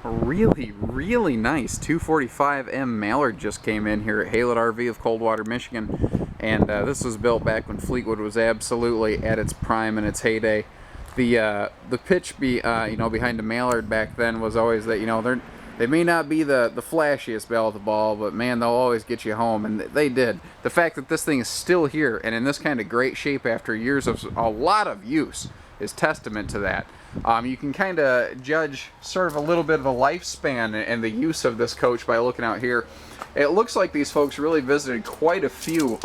really nice 245M Mallard just came in here at Haylett RV of Coldwater, Michigan. And this was built back when Fleetwood was absolutely at its prime and its heyday. The pitch behind the Mallard back then was always that, they may not be the flashiest bell at the ball, but man, they'll always get you home, and they did. The fact that this thing is still here and in this kind of great shape after years of a lot of use is testament to that. You can kind of judge sort of a little bit of a lifespan and the use of this coach by looking out here. It looks like these folks really visited quite a few,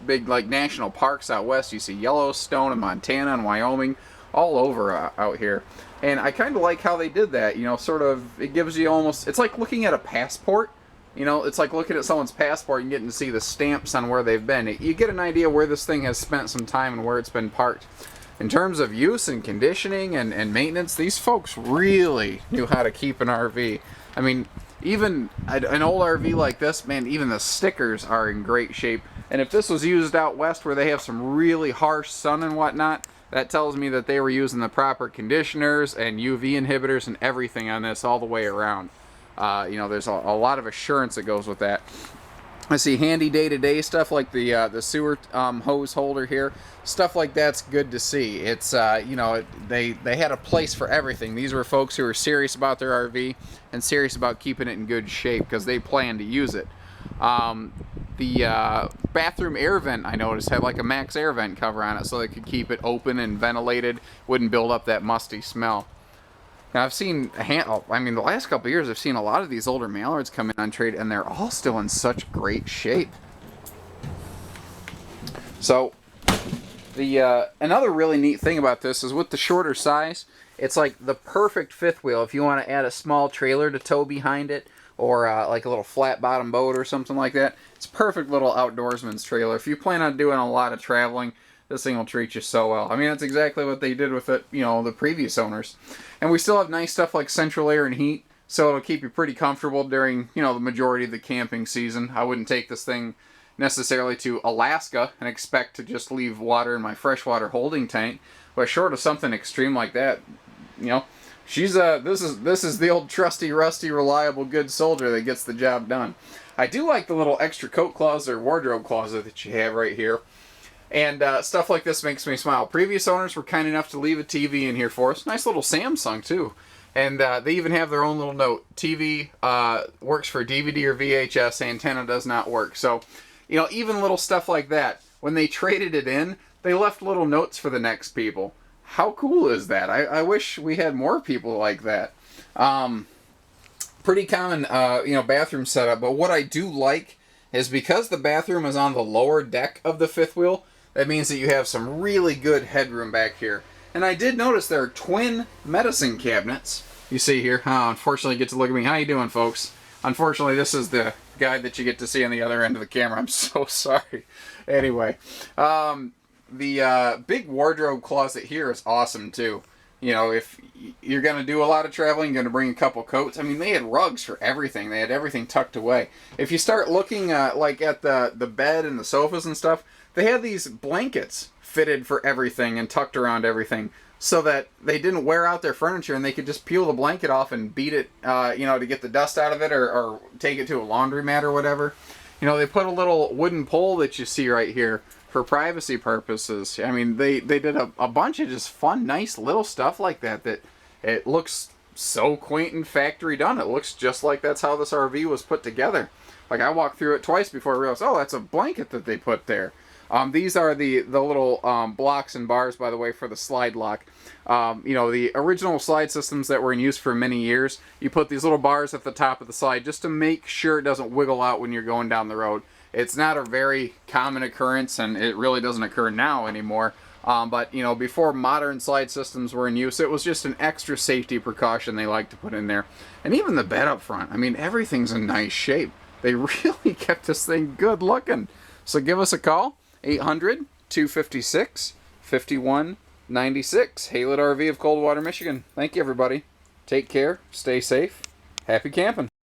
big like national parks out west. You see Yellowstone and Montana and Wyoming, all over out here. And I kind of like how they did that, it gives you almost, it's like looking at a passport. It's like looking at someone's passport and getting to see the stamps on where they've been. You get an idea where this thing has spent some time and where it's been parked. In terms of use and conditioning and maintenance, these folks really knew how to keep an RV. I mean, even an old RV like this, man, even the stickers are in great shape. And if this was used out west where they have some really harsh sun and whatnot, that tells me that they were using the proper conditioners and UV inhibitors and everything on this all the way around. There's a lot of assurance that goes with that. I see handy day-to-day stuff like the sewer hose holder here. Stuff like that's good to see. It's they had a place for everything. These were folks who were serious about their RV and serious about keeping it in good shape because they plan to use it. The bathroom air vent, I noticed, had like a max air vent cover on it so they could keep it open and ventilated, wouldn't build up that musty smell. Now I've seen, the last couple of years I've seen a lot of these older Mallards come in on trade and they're all still in such great shape. So, another really neat thing about this is with the shorter size, it's like the perfect fifth wheel if you want to add a small trailer to tow behind it, or like a little flat bottom boat or something like that. It's a perfect little outdoorsman's trailer. If you plan on doing a lot of traveling, this thing will treat you so well. I mean, that's exactly what they did with it, the previous owners. And we still have nice stuff like central air and heat, so it'll keep you pretty comfortable during, the majority of the camping season. I wouldn't take this thing necessarily to Alaska and expect to just leave water in my freshwater holding tank, but short of something extreme like that, she's this is the old trusty, rusty, reliable, good soldier that gets the job done. I do like the little extra coat closet or wardrobe closet that you have right here. And stuff like this makes me smile. Previous owners were kind enough to leave a TV in here for us. Nice little Samsung, too. And they even have their own little note. TV works for DVD or VHS. Antenna does not work. So, even little stuff like that. When they traded it in, they left little notes for the next people. How cool is that? I wish we had more people like that. Pretty common, bathroom setup. But what I do like is because the bathroom is on the lower deck of the fifth wheel, that means that you have some really good headroom back here. And I did notice there are twin medicine cabinets. You see here. Unfortunately, you get to look at me. How you doing, folks? Unfortunately, this is the guy that you get to see on the other end of the camera. I'm so sorry. Anyway, the big wardrobe closet here is awesome, too. If you're going to do a lot of traveling, you're going to bring a couple coats. I mean, they had rugs for everything. They had everything tucked away. If you start looking at the bed and the sofas and stuff, they had these blankets fitted for everything and tucked around everything so that they didn't wear out their furniture and they could just peel the blanket off and beat it, to get the dust out of it or take it to a laundromat or whatever. They put a little wooden pole that you see right here for privacy purposes. I mean, they did a bunch of just fun, nice little stuff like that it looks so quaint and factory done. It looks just like that's how this RV was put together. Like, I walked through it twice before I realized, oh, that's a blanket that they put there. These are the little blocks and bars, by the way, for the slide lock. The original slide systems that were in use for many years, you put these little bars at the top of the slide just to make sure it doesn't wiggle out when you're going down the road. It's not a very common occurrence, and it really doesn't occur now anymore. But before modern slide systems were in use, it was just an extra safety precaution they like to put in there. And even the bed up front, I mean, everything's in nice shape. They really kept this thing good looking. So give us a call, 800-256-5196, Haylett RV of Coldwater, Michigan. Thank you, everybody. Take care, stay safe, happy camping.